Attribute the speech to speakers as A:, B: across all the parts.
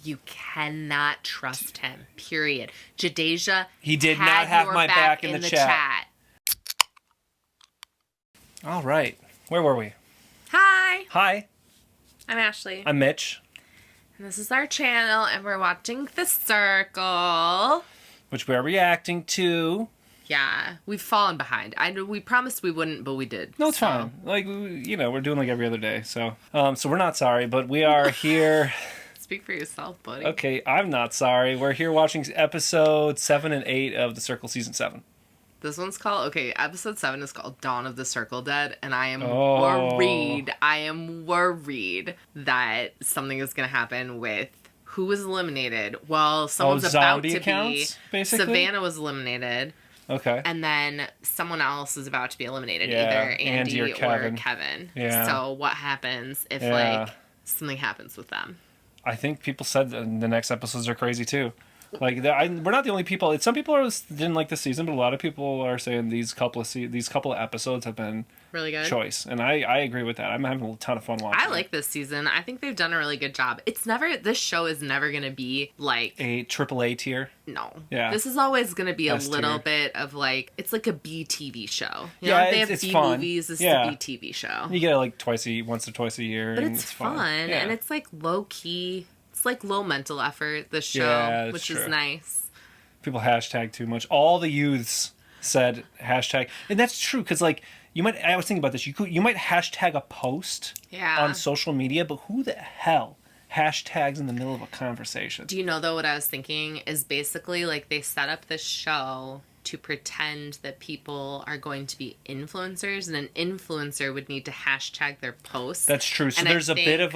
A: You cannot trust him, period. Jadeja
B: he did not have my back in the chat. All right. Where were we? Hi.
A: I'm Ashley.
B: I'm Mitch.
A: And this is our channel, and we're watching The Circle.
B: Which we are reacting to.
A: Yeah, we've fallen behind. We promised we wouldn't, but we did.
B: No, it's fine. Like, we're doing like every other day. So we're not sorry, but we are here.
A: Speak for yourself, buddy.
B: Okay, I'm not sorry. We're here watching episode 7 and 8 of The Circle season 7.
A: This one's called, episode 7 is called Dawn of the Circle Dead, and I am worried. I am worried that something is going to happen with who was eliminated. Well, someone's about to
B: accounts,
A: be.
B: Basically?
A: Savannah was eliminated.
B: Okay.
A: And then someone else is about to be eliminated,
B: yeah,
A: either Andy
B: or
A: Kevin.
B: Yeah.
A: So what happens if, something happens with them?
B: I think people said the next episodes are crazy, too. Like, we're not the only people. Some people didn't like this season, but a lot of people are saying these couple of episodes have been
A: really good
B: choice, and I agree with that. I'm having a ton of fun watching.
A: I like this season. I think they've done a really good job. This show is never going to be like
B: a AAA tier.
A: No.
B: Yeah.
A: This is always going to be
B: S
A: a little
B: tier.
A: bit of like, it's like a B TV show. You
B: yeah,
A: know, they have
B: it's
A: B
B: fun.
A: movies. This
B: yeah.
A: is a B TV show.
B: You get it like once or twice a year,
A: but
B: and
A: it's
B: fun,
A: yeah. And it's like low key. It's like low mental effort. This show, which is nice.
B: People hashtag too much. All the youths said hashtag, and that's true because like I was thinking about this. You might hashtag a post on social media, but who the hell hashtags in the middle of a conversation?
A: Do you know though what I was thinking is basically like they set up this show to pretend that people are going to be influencers, and an influencer would need to hashtag their posts.
B: That's true. So there's a bit of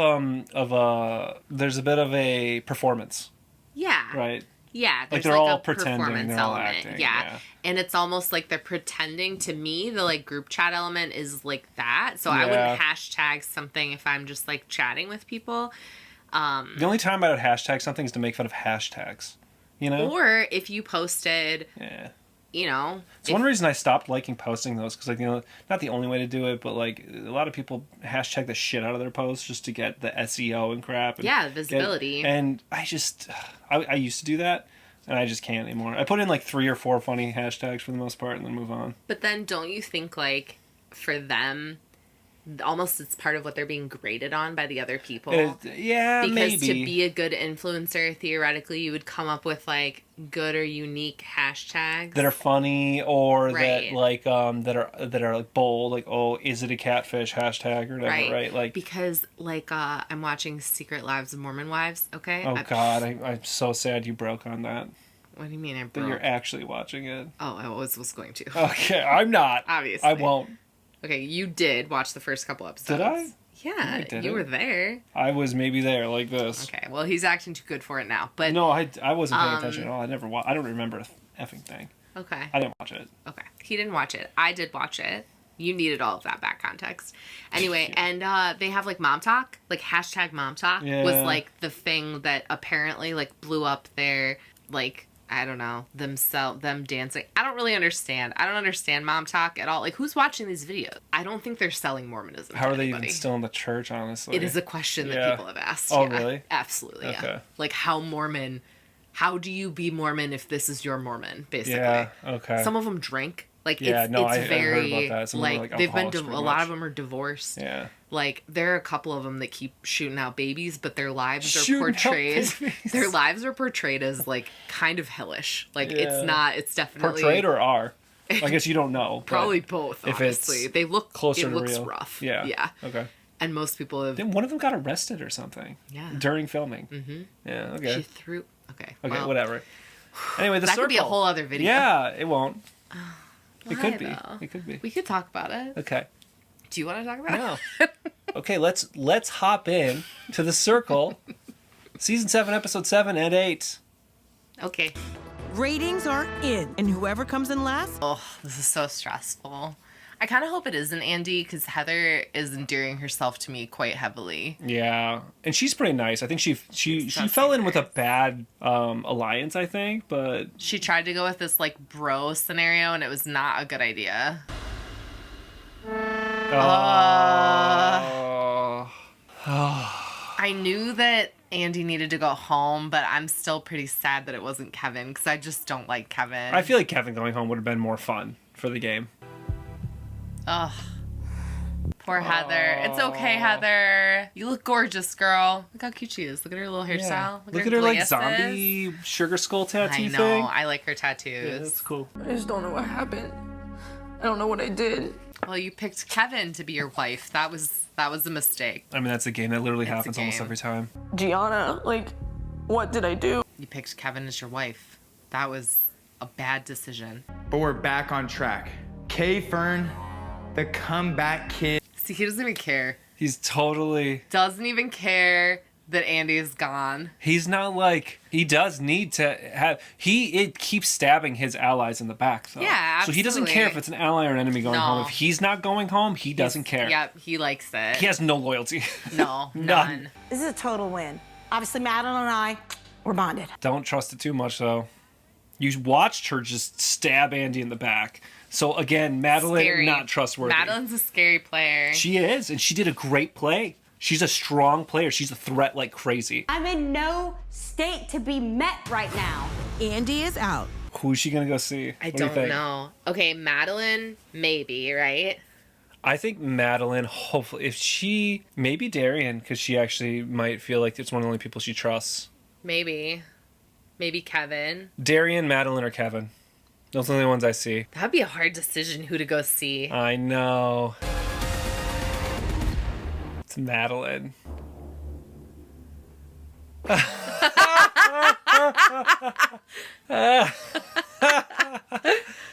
B: a performance.
A: Yeah.
B: Right.
A: Yeah, there's
B: they're
A: like
B: all
A: a
B: pretending,
A: performance
B: they're all
A: element.
B: acting,
A: yeah. And it's almost like they're pretending. To me, the like group chat element is like that. So I wouldn't hashtag something if I'm just like chatting with people.
B: The only time I would hashtag something is to make fun of hashtags, you know?
A: Or if you posted, you know.
B: It's one reason I stopped liking posting those, because, like, you know, not the only way to do it, but, like, a lot of people hashtag the shit out of their posts just to get the SEO and crap. And
A: visibility.
B: And I just, I used to do that, and I just can't anymore. I put in, like, 3 or 4 funny hashtags for the most part, and then move on.
A: But then don't you think, like, for them, almost it's part of what they're being graded on by the other people?
B: Because maybe.
A: To be a good influencer, theoretically, you would come up with like good or unique hashtags
B: that are funny, or that like that are like bold, like, oh, is it a catfish hashtag or whatever, right? Like,
A: because like I'm watching Secret Lives of Mormon Wives. Okay.
B: Oh God, I'm so sad you broke on that.
A: What do you mean I broke?
B: That you're actually watching it.
A: Oh, I was going to.
B: Okay, I'm not.
A: Obviously,
B: I won't.
A: Okay, you did watch the first couple episodes.
B: Did I?
A: Yeah, you were there.
B: I was maybe there, like this.
A: Okay, well, he's acting too good for it now. But
B: no, I wasn't paying attention at all. I don't remember a effing thing.
A: Okay.
B: I didn't watch it.
A: Okay. He didn't watch it. I did watch it. You needed all of that back context. Anyway, and they have like mom talk, like hashtag mom talk was like the thing that apparently like blew up their like, I don't know, them dancing. I don't really understand. I don't understand mom talk at all. Like, who's watching these videos? I don't think they're selling Mormonism.
B: How are they even still in the church, honestly?
A: It is a question that people have asked.
B: Oh, really?
A: Absolutely,
B: okay.
A: Like, how do you be Mormon if this is your Mormon, basically?
B: Yeah, okay.
A: Some of them drink. Like,
B: I
A: very,
B: heard about that. Some
A: like,
B: are,
A: they've been,
B: a
A: lot of them are divorced.
B: Yeah.
A: Like, there are a couple of them that keep shooting out babies, but their lives are portrayed. Their lives are portrayed as like kind of hellish. Like it's definitely
B: portrayed or are. I guess you don't know.
A: Probably both. Honestly, they look
B: closer.
A: It looks
B: real.
A: rough.
B: Yeah.
A: Yeah.
B: Okay.
A: And most people have.
B: Then one of them got arrested or something.
A: Yeah.
B: During filming.
A: Mm-hmm.
B: Yeah. Okay.
A: She threw. Okay.
B: Okay.
A: Well,
B: whatever. Anyway, the
A: that
B: circle.
A: could be a whole other video.
B: Yeah, it won't.
A: Why,
B: it could be.
A: Though?
B: It could be.
A: We could talk about it.
B: Okay.
A: Do you want to talk about
B: it? No. Okay, let's hop in to The Circle, season 7, episode 7 and 8.
A: Okay.
C: Ratings are in, and whoever comes in last.
A: Oh, this is so stressful. I kind of hope it isn't Andy, because Heather is endearing herself to me quite heavily.
B: Yeah, and she's pretty nice. I think she fell in with a bad alliance, I think, but
A: she tried to go with this like bro scenario, and it was not a good idea. I knew that Andy needed to go home, but I'm still pretty sad that it wasn't Kevin because I just don't like Kevin.
B: I feel like Kevin going home would have been more fun for the game.
A: Ugh. Poor Heather. It's okay, Heather. You look gorgeous, girl. Look how cute she is. Look at her little hairstyle.
B: Yeah. Look
A: at
B: her like zombie sugar skull tattoo thing.
A: I know. I like her tattoos.
B: Yeah, that's cool.
D: I just don't know what happened. I don't know what I did.
A: Well, you picked Kevin to be your wife. That was a mistake.
B: I mean, that's a game that literally happens almost every time.
D: Gianna, like, what did I do?
A: You picked Kevin as your wife. That was a bad decision.
E: But we're back on track. K Fern, the comeback kid.
A: See, he doesn't even care.
B: He's totally...
A: Doesn't even care that Andy is gone.
B: He's not like... He does need to have... It keeps stabbing his allies in the back, though.
A: Yeah, absolutely.
B: So he doesn't care if it's an ally or an enemy going home. If he's not going home, he doesn't care.
A: Yep, he likes it.
B: He has no loyalty.
A: No, none.
F: This is a total win. Obviously, Madeline and I, we're bonded.
B: Don't trust it too much, though. You watched her just stab Andy in the back. So, again, Madeline,
A: Scary.
B: not trustworthy.
A: Madeline's a scary player.
B: She is, and she did a great play. She's a strong player. She's a threat like crazy.
G: I'm in no state to be met right now.
C: Andy is out.
B: Who's she going to go see?
A: I
B: What do you
A: don't
B: think?
A: know. Okay, Madeline, maybe, right?
B: I think Madeline, hopefully, if she, maybe Darian, because she actually might feel like it's one of the only people she trusts.
A: Maybe. Maybe Kevin.
B: Darian, Madeline, or Kevin. Those are the only ones I see.
A: That'd be a hard decision who to go see.
B: I know. It's Madeline.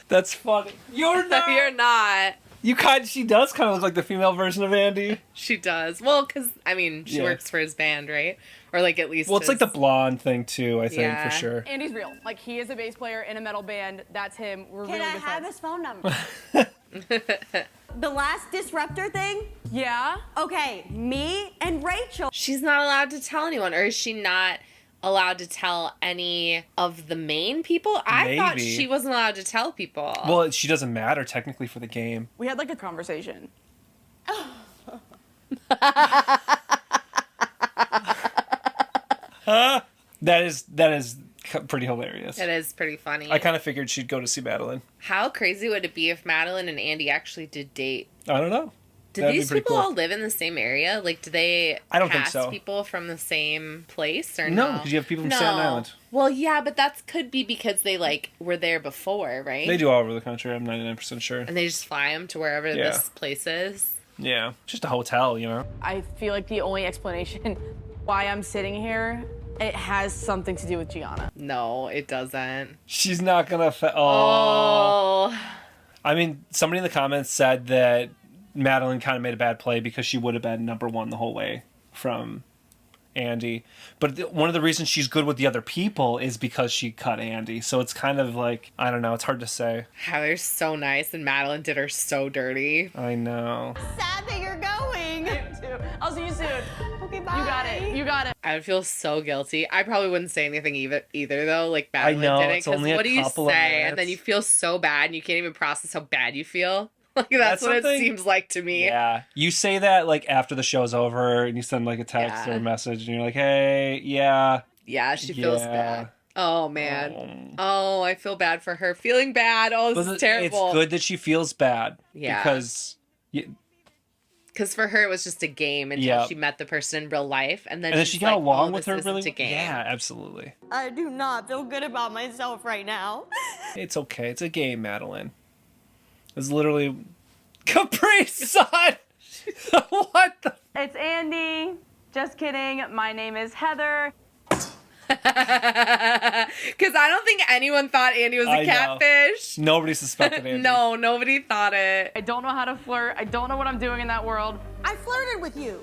B: That's funny. You're not.
A: You're not.
B: She does kind of look like the female version of Andy.
A: She does. Well, because, I mean, she works for his band, right? Or, like, at least
B: Well, it's like the blonde thing, too, I think, for sure.
H: Andy's real. Like, he is a bass player in a metal band. That's him. We're
G: Can
H: really
G: I
H: good
G: have
H: friends.
G: his phone number? The last disruptor thing?
H: Yeah?
G: Okay, me and Rachel.
A: She's not allowed to tell anyone, or is she not allowed to tell any of the main people? I thought
B: Maybe.
A: she wasn't allowed to tell people.
B: Well, she doesn't matter, technically, for the game.
H: We had, like, a conversation.
B: That is pretty hilarious.
A: It is pretty funny.
B: I kind of figured she'd go to see Madeline.
A: How crazy would it be if Madeline and Andy actually did date?
B: I don't know.
A: Do
B: That'd be
A: these
B: pretty
A: people
B: cool.
A: all live in the same area? Like, do they
B: I don't think
A: cast
B: so.
A: people from the same place or
B: No,
A: no?
B: because you have people from Staten Island.
A: Well, yeah, but that could be because they, like, were there before, right?
B: They do all over the country, I'm 99% sure.
A: And they just fly them to wherever this place is.
B: Yeah, just a hotel, you know?
H: I feel like the only explanation why I'm sitting here, it has something to do with Gianna.
A: No, it doesn't.
B: She's not gonna...
A: Oh.
B: I mean, somebody in the comments said that Madeline kind of made a bad play because she would have been number one the whole way from Andy. But one of the reasons she's good with the other people is because she cut Andy. So it's kind of like, I don't know, it's hard to say.
A: Heather's so nice, and Madeline did her so dirty.
B: I know.
G: Sad that you're going.
H: I'll see you soon.
G: Okay, bye.
H: You got it. You got it.
A: I would feel so guilty. I probably wouldn't say anything either though, like Madeline
B: know,
A: did it.
B: it's only a
A: What do you
B: couple of
A: say?
B: minutes.
A: And then you feel so bad, and you can't even process how bad you feel. Like, that's what it
B: something-
A: seems like to me.
B: Yeah. You say that, like, after the show's over, and you send, like, a text or a message, and you're like, hey, yeah.
A: Yeah, she feels bad. Oh, man. Oh, I feel bad for her. Feeling bad. Oh, this is terrible.
B: It's good that she feels bad.
A: Yeah.
B: Because...
A: Because for her, it was just a game until she met the person in real life. And then
B: she
A: she's
B: got
A: like,
B: along
A: oh,
B: with
A: this
B: her
A: isn't
B: really
A: a game.
B: Yeah, absolutely.
G: I do not feel good about myself right now.
B: It's okay. It's a game, Madeline. It's literally... Capri Sun! What the...
H: It's Andy. Just kidding. My name is Heather.
A: Because I don't think anyone thought Andy was a catfish.
B: Nobody suspected Andy.
A: No, nobody thought it.
H: I don't know how to flirt. I don't know what I'm doing in that world.
F: I flirted with you.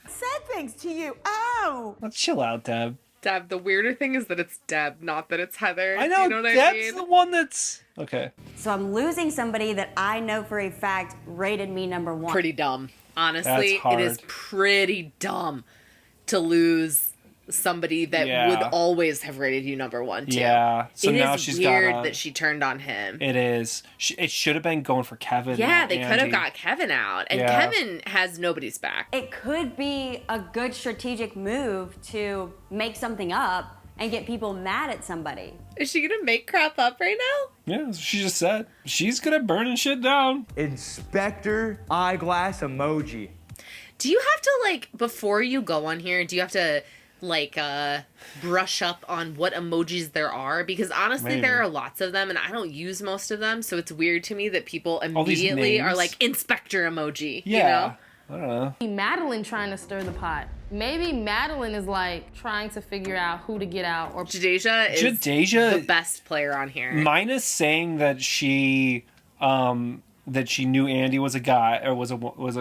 F: Said things to you. Oh.
B: Let's chill out, Deb.
A: Deb, the weirder thing is that it's Deb, not that it's Heather.
B: I know,
A: Do you know what
B: Deb's
A: I mean?
B: the one that's... Okay.
G: So I'm losing somebody that I know for a fact rated me number one.
A: Pretty dumb. Honestly,
B: That's hard.
A: it is pretty dumb to lose somebody that would always have rated you number one too.
B: Yeah. So
A: it
B: now
A: is
B: she's
A: weird
B: got
A: that she turned on him.
B: It is. It should have been going for Kevin.
A: Yeah, they could have
B: Andy.
A: got Kevin out. And Kevin has nobody's back.
G: It could be a good strategic move to make something up and get people mad at somebody.
A: Is she gonna make crap up right now?
B: Yeah, she just said. She's gonna burning shit down.
E: Inspector eyeglass emoji.
A: Do you have to, like, before you go on here, do you have to, like, brush up on what emojis there are? Because honestly, there are lots of them, and I don't use most of them, so it's weird to me that people immediately are like, Inspector emoji, you know?
B: I don't know.
H: Madeline trying to stir the pot. Maybe Madeline is like trying to figure out who to get out. Or
A: Jadeja is the best player on here.
B: Minus saying that she knew Andy was a guy or was a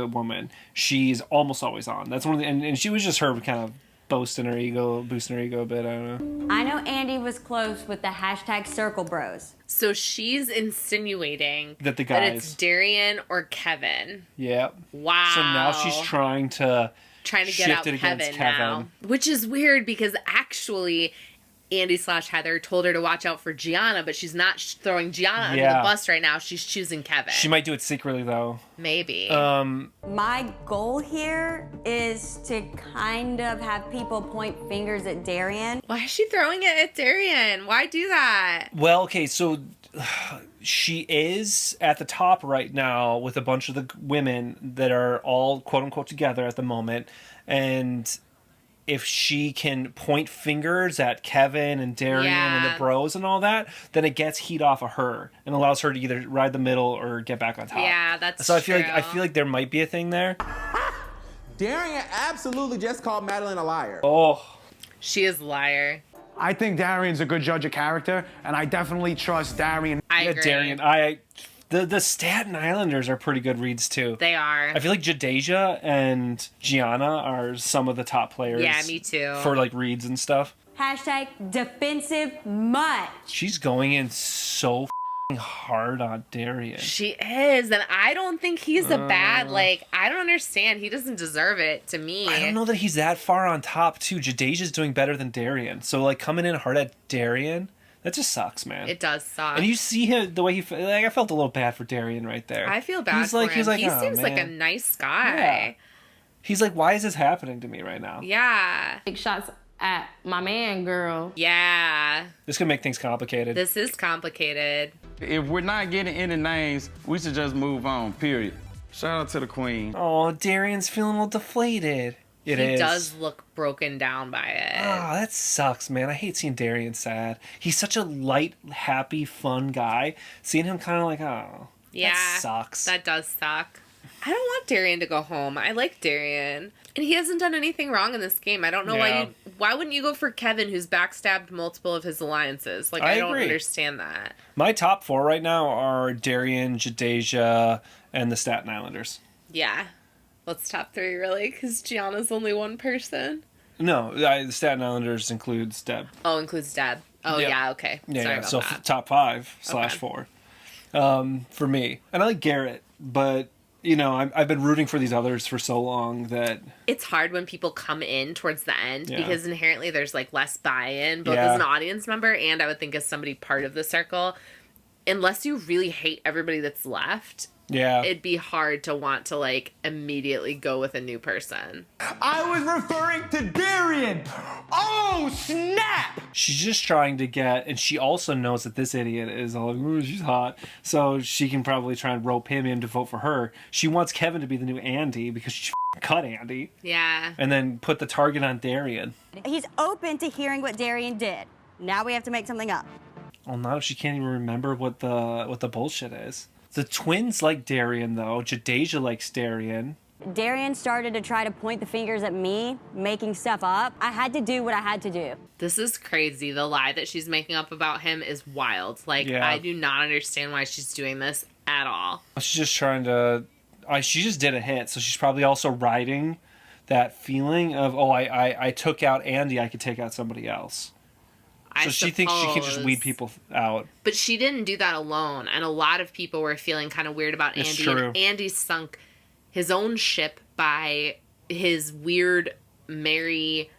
B: woman. She's almost always on. That's one of the, and she was just her kind of boosting her ego a bit. I don't know.
G: I know Andy was close with the hashtag Circle Bros.
A: So she's insinuating
B: that
A: it's Darian or Kevin.
B: Yeah.
A: Wow.
B: So now she's trying to
A: get out Kevin now. Which is weird because actually Andy/Heather told her to watch out for Gianna, but she's not throwing Gianna under the bus right now. She's choosing Kevin.
B: She might do it secretly though.
A: Maybe.
G: My goal here is to kind of have people point fingers at Darian.
A: Why is she throwing it at Darian? Why do that?
B: Well, okay, so she is at the top right now with a bunch of the women that are all quote unquote together at the moment, and if she can point fingers at Kevin and Darian and the bros and all that, then it gets heat off of her and allows her to either ride the middle or get back on top.
A: Yeah, that's
B: so
A: true.
B: I feel like there might be a thing there.
I: Darian absolutely just called Madeline a liar.
B: Oh.
A: She is a liar.
J: I think Darian's a good judge of character, and I definitely trust Darian.
A: I agree.
B: Darian. The Staten Islanders are pretty good reads too.
A: They are.
B: I feel like Jadeja and Gianna are some of the top players.
A: Yeah, me too.
B: For like reads and stuff.
G: Hashtag defensive much.
B: She's going in so hard on Darian.
A: She is, and I don't think he's a bad, I don't understand. He doesn't deserve it to me.
B: I don't know that he's that far on top too. Jadeja's doing better than Darian. So like coming in hard at Darian, that just sucks, man.
A: It does suck.
B: And you see him the way he I felt a little bad for Darian right there.
A: I feel bad for him. He seems like a nice guy.
B: Yeah. He's like, why is this happening to me right now?
A: Yeah.
H: Big shots at my man, girl.
A: Yeah.
B: This could make things complicated.
A: This is complicated.
K: If we're not getting any names, we should just move on, period. Shout out to the queen.
B: Oh, Darian's feeling a little deflated.
A: He does look broken down by it.
B: Oh, that sucks, man. I hate seeing Darian sad. He's such a light, happy, fun guy. Seeing him kind of like, oh,
A: yeah,
B: that sucks.
A: That does suck. I don't want Darian to go home. I like Darian. And he hasn't done anything wrong in this game. I don't know why wouldn't you go for Kevin, who's backstabbed multiple of his alliances? Like, I don't understand that.
B: My top 4 right now are Darian, Jadeja, and the Staten Islanders.
A: Yeah. What's top 3, really? Because Gianna's only one person?
B: No, the Staten Islanders includes Deb.
A: Oh, includes Deb. Oh, yeah, okay.
B: Yeah,
A: Sorry
B: yeah.
A: about
B: So
A: that.
B: top 5/4 for me. And I like Garrett, but, you know, I've been rooting for these others for so long that...
A: It's hard when people come in towards the end because inherently there's, like, less buy-in, both
B: Yeah.
A: as an audience member and I would think as somebody part of the circle. Unless you really hate everybody that's left...
B: Yeah.
A: It'd be hard to want to, like, immediately go with a new person.
E: I was referring to Darian! Oh, snap!
B: She's just trying to get, and she also knows that this idiot is all like, ooh, she's hot, so she can probably try and rope him in to vote for her. She wants Kevin to be the new Andy because she cut Andy.
A: Yeah.
B: And then put the target on Darian.
G: He's open to hearing what Darian did. Now we have to make something up.
B: Well, not if she can't even remember what the bullshit is. The twins like Darian, though. Jadeja likes Darian.
G: Darian started to try to point the fingers at me, making stuff up. I had to do what I had to do.
A: This is crazy. The lie that she's making up about him is wild. Like, I do not understand why she's doing this at all.
B: She's just trying to... she just did a hit, so she's probably also riding that feeling of, oh, I took out Andy, I could take out somebody else. So she thinks she can just weed people out.
A: But she didn't do that alone. And a lot of people were feeling kind of weird about Andy.
B: It's true.
A: And Andy sunk his own ship by his weird Mary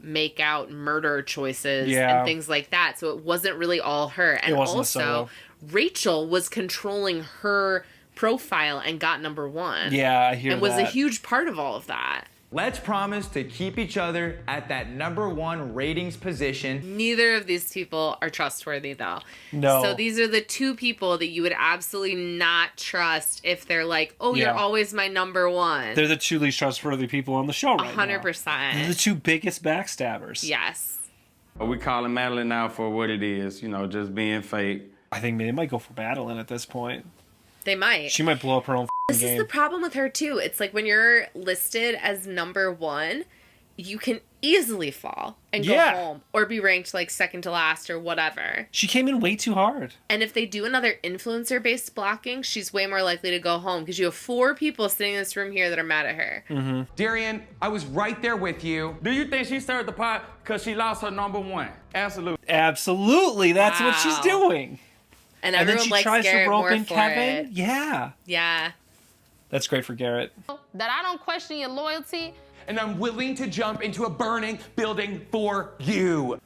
A: make out murder choices and things like that. So it wasn't really all her. And also, Rachel was controlling her profile and got number 1.
B: Yeah, I hear that.
A: And was a huge part of all of that.
E: Let's promise to keep each other at that number 1 ratings position.
A: Neither of these people are trustworthy, though.
B: No.
A: So these are the 2 people that you would absolutely not trust if they're like, oh, you're always my number 1.
B: They're the 2 least trustworthy people on the show right
A: 100%.
B: now. They're the 2 biggest backstabbers.
A: Yes.
K: We calling Madeline now for what it is, just being fake.
B: I think they might go for Madeline at this point.
A: They might.
B: She might blow up her own
A: This
B: game.
A: is the problem with her, too. It's like when you're listed as number 1, you can easily fall and go home or be ranked like second to last or whatever.
B: She came in way too hard.
A: And if they do another influencer-based blocking, she's way more likely to go home because you have 4 people sitting in this room here that are mad at her.
B: Mm-hmm.
E: Darian, I was right there with you.
K: Do you think she stirred the pot because she lost her number 1? Absolutely.
B: Absolutely. That's what she's doing.
A: And
B: then
A: everyone
B: she
A: likes
B: tries
A: Garrett
B: to rope
A: more
B: in
A: for
B: Kevin.
A: it.
B: Yeah.
A: Yeah.
B: That's great for Garrett.
D: That I don't question your loyalty.
I: And I'm willing to jump into a burning building for you.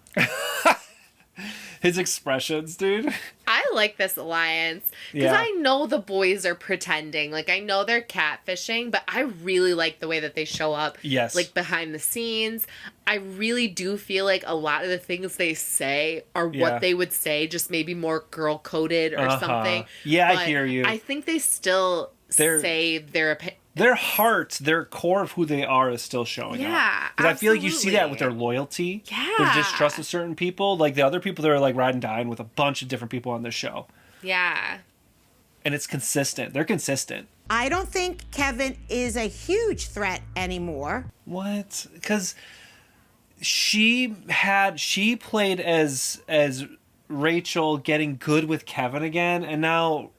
B: His expressions, dude.
A: I like this alliance because I know the boys are pretending. Like, I know they're catfishing, but I really like the way that they show up.
B: Yes.
A: Like, behind the scenes. I really do feel like a lot of the things they say are what they would say, just maybe more girl-coded or something.
B: Yeah,
A: but
B: I hear you.
A: I think they still say their opinion.
B: Their heart, their core of who they are is still showing up.
A: Yeah,
B: because I feel like you see that with their loyalty.
A: Yeah.
B: Their distrust of certain people. Like the other people that are like riding dying with a bunch of different people on this show.
A: Yeah.
B: And it's consistent. They're consistent.
F: I don't think Kevin is a huge threat anymore.
B: What? Because she played as Rachel getting good with Kevin again, and now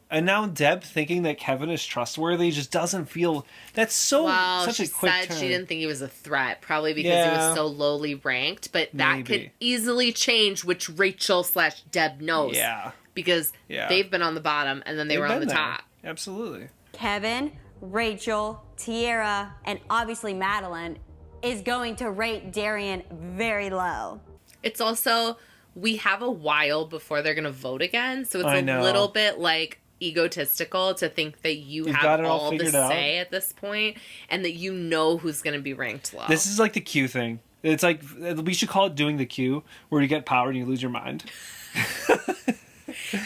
B: Deb thinking that Kevin is trustworthy just doesn't feel. That's such a quick
A: said
B: turn.
A: She didn't think he was a threat, probably because he was so lowly ranked. But that could easily change, which Rachel/Deb knows.
B: Yeah.
A: Because they've been on the bottom and then they were on the top.
B: Absolutely.
G: Kevin, Rachel, Tiara, and obviously Madeline is going to rate Darian very low.
A: It's also, we have a while before they're going to vote again. So it's a little bit like egotistical to think that you have all the say at this point and that you know who's going to be ranked low.
B: This is like the Q thing. It's like, we should call it doing the Q, where you get power and you lose your mind.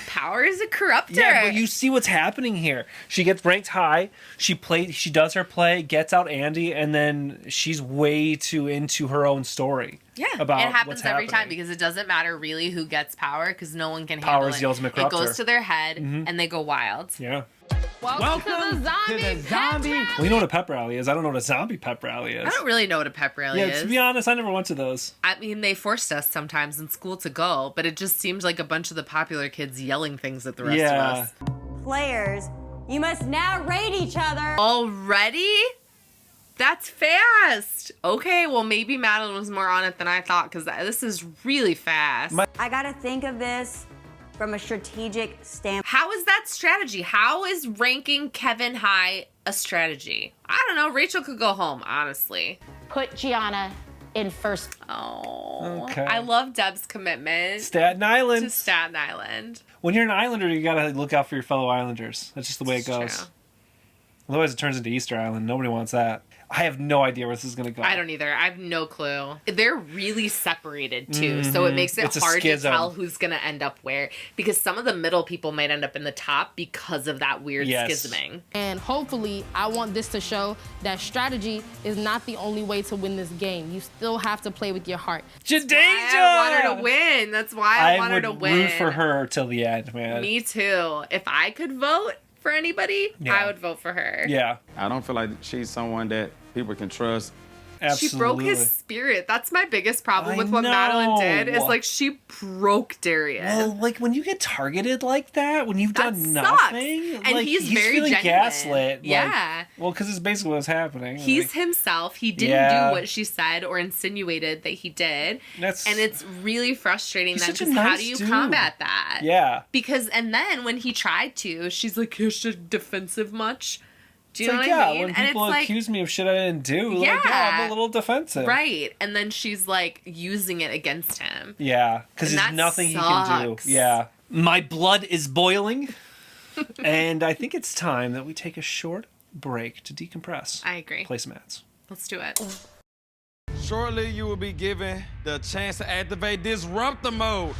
A: Power is a corruptor.
B: Yeah, but you see what's happening here. She gets ranked high. She does her play, gets out Andy, and then she's way too into her own story.
A: Yeah,
B: about
A: it happens
B: what's
A: every
B: happening.
A: time because it doesn't matter really who gets power because no one can handle
B: Power is the ultimate
A: it. It
B: corruptor.
A: goes to their head and they go wild.
B: Yeah.
D: Welcome to the zombie.
B: Well, you know what a pep rally is. I don't know what a zombie pep rally is.
A: I don't really know what a pep rally is.
B: Yeah, to be honest, I never went to those.
A: I mean, they forced us sometimes in school to go, but it just seems like a bunch of the popular kids yelling things at the rest of us.
G: Players, you must now rate each other.
A: Already? That's fast. Okay, well, maybe Madeline was more on it than I thought because this is really fast.
G: I gotta think of this from a strategic standpoint.
A: How is that strategy? How is ranking Kevin high a strategy? I don't know. Rachel could go home, honestly.
D: Put Gianna in first.
A: Oh.
B: Okay.
A: I love Deb's commitment.
B: Staten Island.
A: To Staten Island.
B: When you're an Islander, you gotta look out for your fellow Islanders. That's just the way it goes.
A: True.
B: Otherwise, it turns into Easter Island. Nobody wants that. I have no idea where this is going to go.
A: I don't either. I have no clue. They're really separated, too, so it makes it hard to tell who's going to end up where, because some of the middle people might end up in the top because of that weird schisming.
D: And hopefully, I want this to show that strategy is not the only way to win this game. You still have to play with your heart.
B: Jadeja!
A: I want her to win. That's why I want her to win.
B: I would root for her till the end, man.
A: Me too. If I could vote for anybody, I would vote for her.
B: Yeah.
K: I don't feel like she's someone that people can trust.
B: Absolutely.
A: She broke his spirit. That's my biggest problem with what Madeline did. Is like she broke Darian.
B: Well, like when you get targeted like that, when you've done nothing,
A: and
B: like,
A: he's very
B: feeling
A: genuine.
B: gaslit.
A: Yeah.
B: Well, because it's basically what's happening.
A: He's himself. He didn't do what she said or insinuated that he did. And it's really frustrating then because how do you combat that?
B: Yeah.
A: Because and then when he tried to, she's like, "You're so defensive much." Do you know what I mean?
B: When people accuse me of shit I didn't do, I'm a little defensive.
A: Right. And then she's like using it against him.
B: Yeah, because there's nothing he can do. Yeah. My blood is boiling. And I think it's time that we take a short break to decompress.
A: I agree.
B: Play some ads.
A: Let's do it.
K: Shortly, you will be given the chance to activate disruptor mode.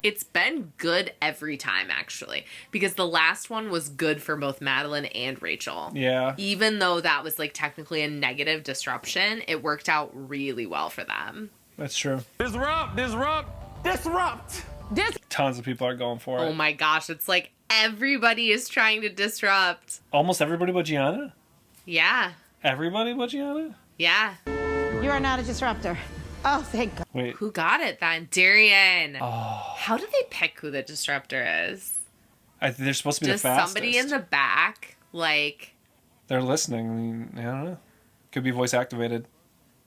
A: It's been good every time, actually, because the last one was good for both Madeline and Rachel.
B: Yeah.
A: Even though that was like technically a negative disruption, it worked out really well for them.
B: That's true.
K: Disrupt.
B: Tons of people are going for it.
A: Oh my gosh, it's like everybody is trying to disrupt.
B: Almost everybody but Gianna?
A: Yeah.
B: Everybody but Gianna?
A: Yeah.
F: You are not a disruptor. Oh, thank God.
B: Wait.
A: Who got it then? Darian.
B: Oh.
A: How do they pick who the disruptor is?
B: They're supposed to be the fastest.
A: Somebody in the back, like...
B: They're listening. I mean, I don't know. Could be voice activated.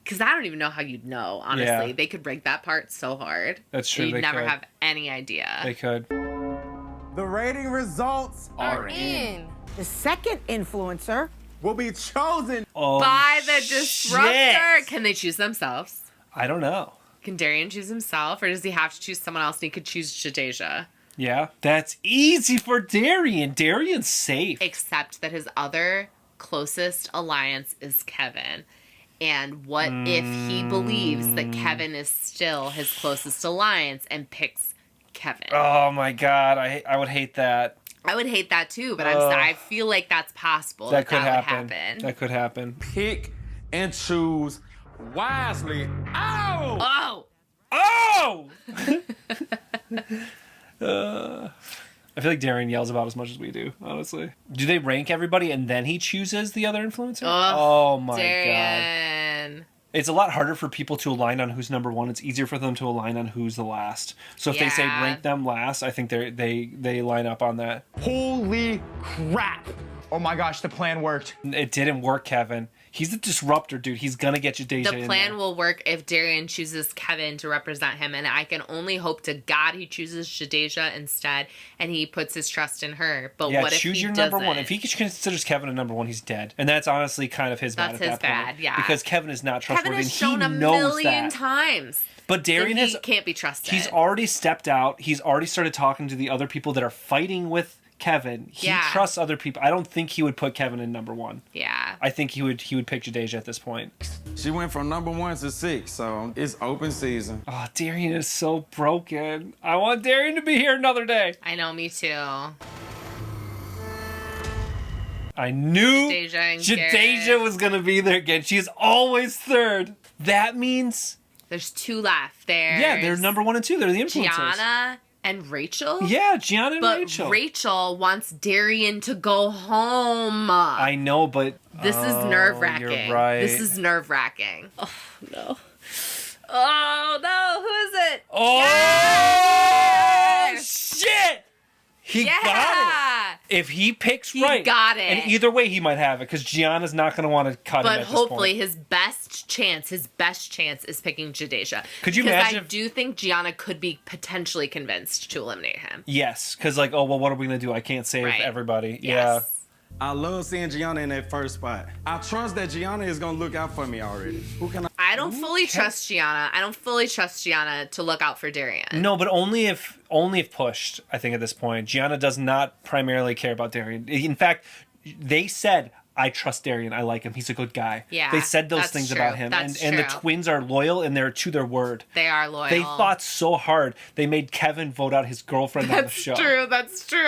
A: Because I don't even know how you'd know, honestly.
B: Yeah.
A: They could break that part so hard.
B: That's true.
A: You'd never have any idea.
B: They could.
J: The rating results are in.
F: The second influencer
J: will be chosen
A: by the disruptor. Can they choose themselves?
B: I don't know.
A: Can Darian choose himself, or does he have to choose someone else and he could choose Shadeja?
B: Yeah, that's easy for Darian. Darian's safe.
A: Except that his other closest alliance is Kevin. And what if he believes that Kevin is still his closest alliance and picks Kevin?
B: Oh my God, I would hate that.
A: I would hate that too, but I feel like that's possible.
B: That could
A: would
B: happen. That could happen.
K: Pick and choose wisely.
A: Oh!
B: I feel like Darian yells about as much as we do, honestly. Do they rank everybody and then he chooses the other influencer? Oh my
A: Darian.
B: God. It's a lot harder for people to align on who's number one. It's easier for them to align on who's the last. So if they say rank them last, I think they line up on that.
E: Holy crap. Oh my gosh, the plan worked.
B: It didn't work, Kevin. He's a disruptor, dude. He's gonna get you Deja.
A: The plan will work if Darian chooses Kevin to represent him, and I can only hope to God he chooses Shadeja instead, and he puts his trust in her. But what if
B: choose
A: he
B: your
A: doesn't?
B: number one. If he considers Kevin a number one, he's dead, and that's honestly kind of his bad at that point.
A: Yeah.
B: Because Kevin is not trustworthy.
A: Kevin has shown
B: he
A: a
B: knows
A: million
B: that.
A: times.
B: But Darian
A: can't be trusted.
B: He's already stepped out. He's already started talking to the other people that are fighting with Kevin. He trusts other people. I don't think he would put Kevin in number one.
A: Yeah.
B: I think he would pick Jadeja at this point.
K: She went from number 1 to 6, so it's open season.
B: Oh, Darian is so broken. I want Darian to be here another day.
A: I know, me too.
B: I knew
A: Jadeja
B: was going to be there again. She's always third. That means...
A: There's 2 left.
B: Yeah, they're number 1 and 2. They're the influencers.
A: Gianna and Rachel?
B: Yeah, Gianna and Rachel.
A: But Rachel wants Darian to go home.
B: I know, but...
A: This is nerve-wracking.
B: You're right.
A: This is nerve-wracking. Oh, no. Oh, no. Who is it?
B: Oh,
A: yes!
B: Shit! He got it. If he picks
A: he
B: right.
A: got it.
B: And either way, he might have it, because Gianna's not going to want to cut him at this point.
A: But hopefully his best chance is picking Jadeja.
B: Could you imagine?
A: Because I do think Gianna could be potentially convinced to eliminate him.
B: Yes, because like, oh, well, what are we going to do? I can't save everybody.
A: Yes.
B: Yeah.
K: I love seeing Gianna in that first spot. I trust that Gianna is going to look out for me already. Who can
A: I don't fully trust Gianna. I don't fully trust Gianna to look out for Darian.
B: No, but only if pushed, I think, at this point. Gianna does not primarily care about Darian. In fact, they said, I trust Darian. I like him. He's a good guy.
A: Yeah,
B: they said those things about him. And the twins are loyal and they're to their word.
A: They are loyal.
B: They fought so hard. They made Kevin vote out his girlfriend on the show.
A: That's true.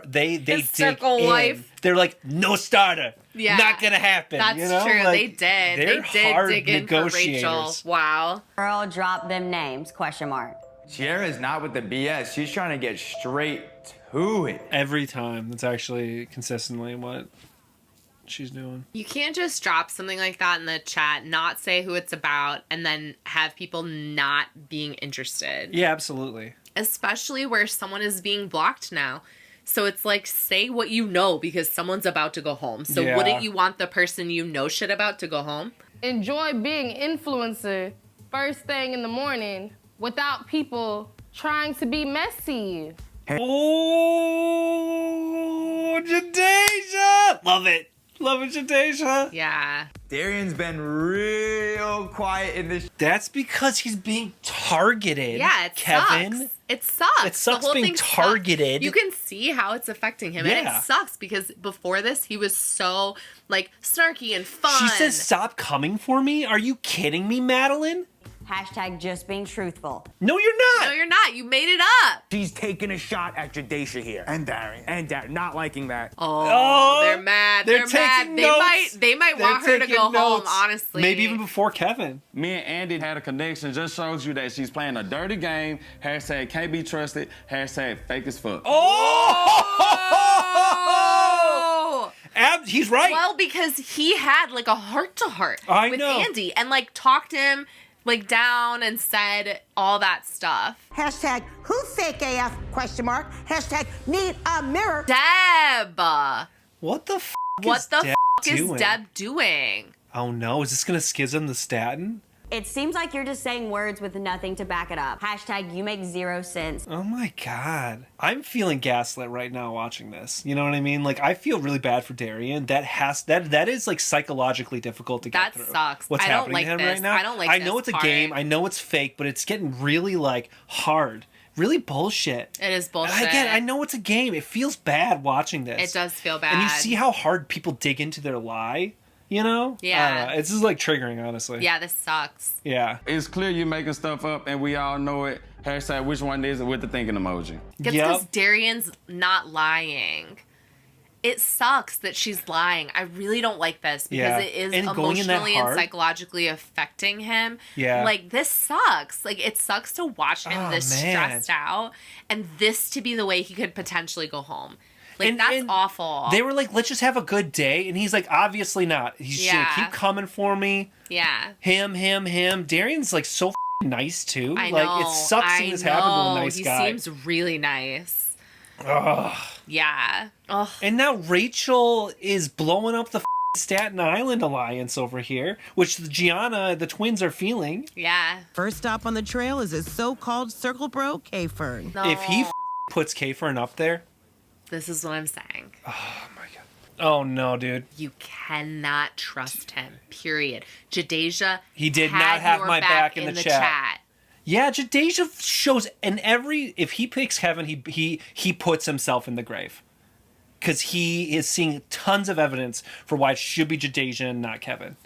B: They
A: his
B: dig
A: circle
B: in.
A: life.
B: They're like, no starter.
A: Yeah.
B: Not gonna happen.
A: That's
B: you know?
A: true.
B: Like,
A: they did
B: hard
A: dig in for Rachel. Wow.
G: Girl, drop them names, question mark.
E: Sierra's not with the BS. She's trying to get straight to it.
B: Every time. That's actually consistently what she's doing.
A: You can't just drop something like that in the chat, not say who it's about, and then have people not being interested.
B: Yeah, absolutely.
A: Especially where someone is being blocked now. So it's like, say what you know because someone's about to go home. So wouldn't you want the person you know shit about to go home?
D: Enjoy being influencer first thing in the morning without people trying to be messy.
B: Oh, Jadeja! Love it. Love it, Jadeja.
A: Yeah.
E: Darian's been real quiet in this.
B: That's because he's being targeted.
A: Yeah, it
B: Kevin.
A: sucks. It sucks.
B: It sucks
A: the whole
B: being
A: thing
B: targeted.
A: Sucks. You can see how it's affecting him. And it sucks because before this, he was so, like, snarky and fun.
B: She says, stop coming for me? Are you kidding me, Madeline?
G: Hashtag just being truthful.
B: No, you're not.
A: No, you're not. You made it up.
J: She's taking a shot at Jadeja here. And Darian. And Darian. Not liking that.
A: Oh, they're mad. They're mad.
B: Notes.
A: They might want her to go home, honestly.
B: Maybe even before Kevin.
K: Me and Andy had a connection. Just shows you that she's playing a dirty game. Hashtag can't be trusted. Hashtag fake as fuck.
A: Oh!
B: He's right.
A: Well, because he had like a heart-to-heart with Andy and like talked him like down and said all that stuff.
F: Hashtag who fake AF question mark. Hashtag need a mirror.
A: Deb.
B: What the f***
A: What
B: is
A: the
B: Deb
A: f*** is
B: doing?
A: Deb doing?
B: Oh no, is this gonna schism the statin?
G: It seems like you're just saying words with nothing to back it up. Hashtag you make zero sense.
B: Oh my god. I'm feeling gaslit right now watching this. You know what I mean? Like, I feel really bad for Darian. That is like psychologically difficult to get through.
A: That sucks.
B: What's
A: I don't
B: happening
A: like
B: to him
A: this.
B: right now?
A: I don't like
B: I know
A: this
B: it's a
A: part.
B: game. I know it's fake, but it's getting really like hard. Really bullshit.
A: It is bullshit.
B: Again, I know it's a game. It feels bad watching this.
A: It does feel bad.
B: And you see how hard people dig into their lie, you know?
A: Yeah.
B: I don't know. It's just like triggering, honestly.
A: Yeah, this sucks.
B: Yeah.
K: It's clear you're making stuff up, and we all know it. Hashtag which one is it with the thinking emoji.
A: It's because Darian's not lying. It sucks that she's lying. I really don't like this because it is emotionally and psychologically affecting him.
B: Yeah.
A: Like, this sucks. Like, it sucks to watch him this stressed out and this to be the way he could potentially go home. Like, that's awful.
B: They were like, let's just have a good day. And he's like, obviously not. He's just gonna keep coming for me.
A: Yeah.
B: Him. Darian's like so nice too.
A: I
B: like,
A: know.
B: it sucks seeing this happen to a nice guy.
A: He seems really nice.
B: Ugh.
A: Yeah. Ugh.
B: And now Rachel is blowing up the Staten Island alliance over here, which the twins are feeling.
A: Yeah.
C: First stop on the trail is his so-called circle bro, K-Fern.
A: No.
B: If he puts K-Fern up there.
A: This is what I'm saying.
B: Oh my god. Oh no, dude.
A: You cannot trust him. Period. Jadeja.
B: He did not have my back in the chat. Yeah, Jadeja shows if he picks Kevin, he puts himself in the grave. Because he is seeing tons of evidence for why it should be Jadeja and not Kevin.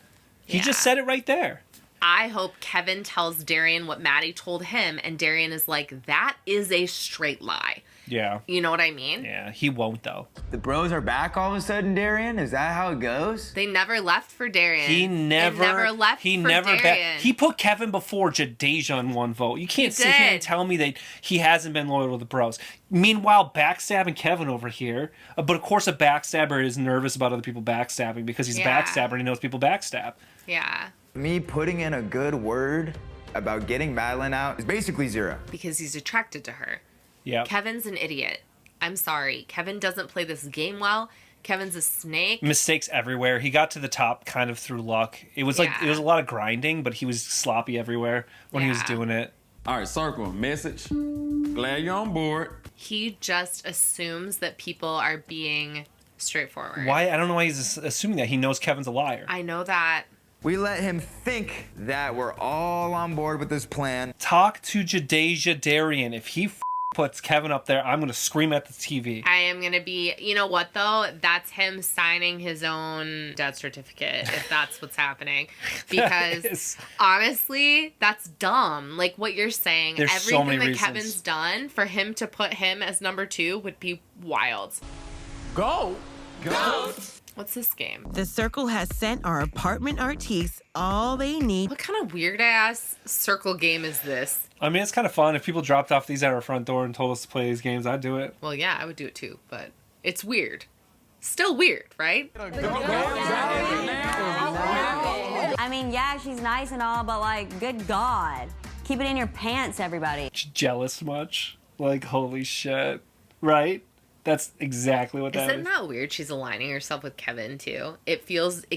B: He just said it right there.
A: I hope Kevin tells Darian what Maddie told him, and Darian is like, that is a straight lie.
B: Yeah.
A: You know what I mean?
B: Yeah, he won't though.
E: The bros are back all of a sudden, Darian? Is that how it goes?
A: They never left for Darian.
B: He never
A: left for Darian.
B: He put Kevin before Jadeja in one vote. You can't sit here and tell me that he hasn't been loyal to the bros. Meanwhile, backstabbing Kevin over here. But of course, a backstabber is nervous about other people backstabbing because he's a backstabber and he knows people backstab.
A: Yeah.
E: Me putting in a good word about getting Madeline out is basically zero.
A: Because he's attracted to her.
B: Yeah.
A: Kevin's an idiot. I'm sorry. Kevin doesn't play this game well. Kevin's a snake.
B: Mistakes everywhere. He got to the top kind of through luck. It was like it was a lot of grinding, but he was sloppy everywhere when he was doing it.
K: All right, circle message. Glad you're on board.
A: He just assumes that people are being straightforward.
B: Why? I don't know why he's assuming that. He knows Kevin's a liar.
A: I know that.
E: We let him think that we're all on board with this plan.
B: Talk to Jadeja Darian. If he puts Kevin up there, I'm going to scream at the TV.
A: I am going to be, you know what though? That's him signing his own death certificate, if that's what's happening. Because honestly, that's dumb. Like what you're saying,
B: There's
A: everything
B: so many
A: that
B: reasons.
A: Kevin's done, for him to put him as number 2 would be wild.
J: Go!
A: What's this game?
C: The Circle has sent our apartment artistes all they need.
A: What kind of weird ass circle game is this?
B: I mean, it's kind of fun. If people dropped off these at our front door and told us to play these games, I'd do it.
A: Well, yeah, I would do it too, but it's weird. Still weird, right?
G: I mean, yeah, she's nice and all, but like, good God. Keep it in your pants, everybody.
B: Jealous much? Like, holy shit. Right? That's exactly what that is.
A: Isn't that weird? She's aligning herself with Kevin too. It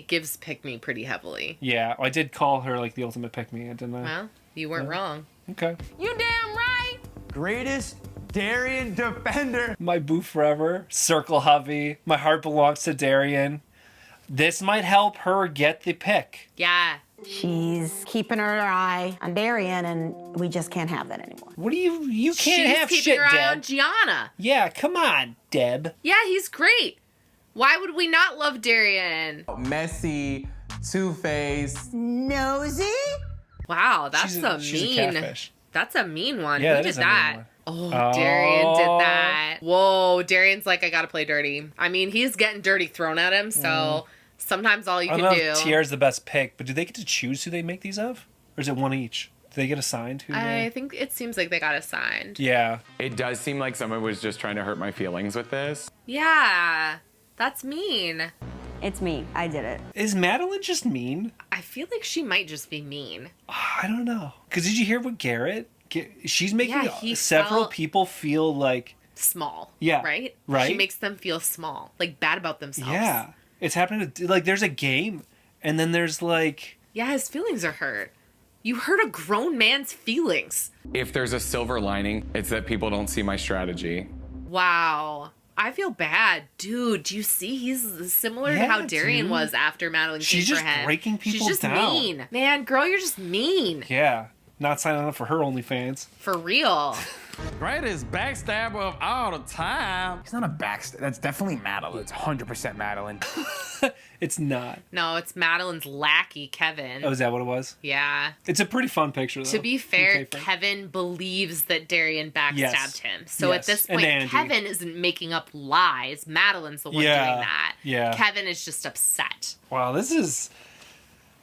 A: gives pick me pretty heavily.
B: Yeah, I did call her like the ultimate pick me, didn't I?
A: Well, you weren't wrong.
B: Okay.
D: You damn right.
E: Greatest Darian defender.
B: My boo forever. Circle hubby. My heart belongs to Darian. This might help her get the pick.
A: Yeah.
F: She's keeping her eye on Darian, and we just can't have that anymore.
B: What do you can't
A: She's
B: have
A: keeping
B: shit,
A: her eye
B: Deb.
A: on Gianna.
B: Yeah, come on, Deb.
A: Yeah, he's great. Why would we not love Darian?
I: Messy, two-faced.
F: Nosy?
A: Wow, that's
B: She's
A: a
B: a
A: mean.
B: catfish.
A: That's a mean one.
B: Yeah,
A: Who
B: that
A: did
B: is a mean
A: that?
B: one.
A: Oh, Darian did that. Whoa, Darian's like, I gotta play dirty. I mean, he's getting dirty thrown at him, so sometimes all you
B: I
A: can
B: don't
A: do.
B: know if Tiara's the best pick, but do they get to choose who they make these of? Or is it one each? Do they get assigned who
A: I think it seems like they got assigned.
B: Yeah.
I: It does seem like someone was just trying to hurt my feelings with this.
A: Yeah, that's mean.
G: It's me. I did it.
B: Is Madeline just mean?
A: I feel like she might just be mean.
B: I don't know. Because did you hear what Garrett? She's making
A: he
B: several
A: felt
B: people feel like
A: small.
B: Yeah.
A: Right?
B: Right.
A: She makes them feel small, like bad about themselves.
B: Yeah. It's happening to, like, there's a game, and then there's like.
A: Yeah, his feelings are hurt. You hurt a grown man's feelings.
I: If there's a silver lining, it's that people don't see my strategy.
A: Wow. I feel bad. Dude, do you see? He's similar to how Darian was after Madeline came
B: She's
A: for
B: just
A: him.
B: breaking people
A: She's just
B: down.
A: mean. Man, girl, you're just mean.
B: Yeah. Not signing up for her OnlyFans.
A: For real.
K: Greatest backstabber of all the time.
J: He's not a backstab. That's definitely Madeline. It's 100% Madeline.
B: It's not.
A: No, it's Madeline's lackey, Kevin.
B: Oh, is that what it was?
A: Yeah.
B: It's a pretty fun picture, though.
A: To be fair, Kevin believes that Darian backstabbed him. So at this point, Kevin isn't making up lies. Madeline's the one doing that.
B: Yeah.
A: Kevin is just upset.
B: Wow, this is...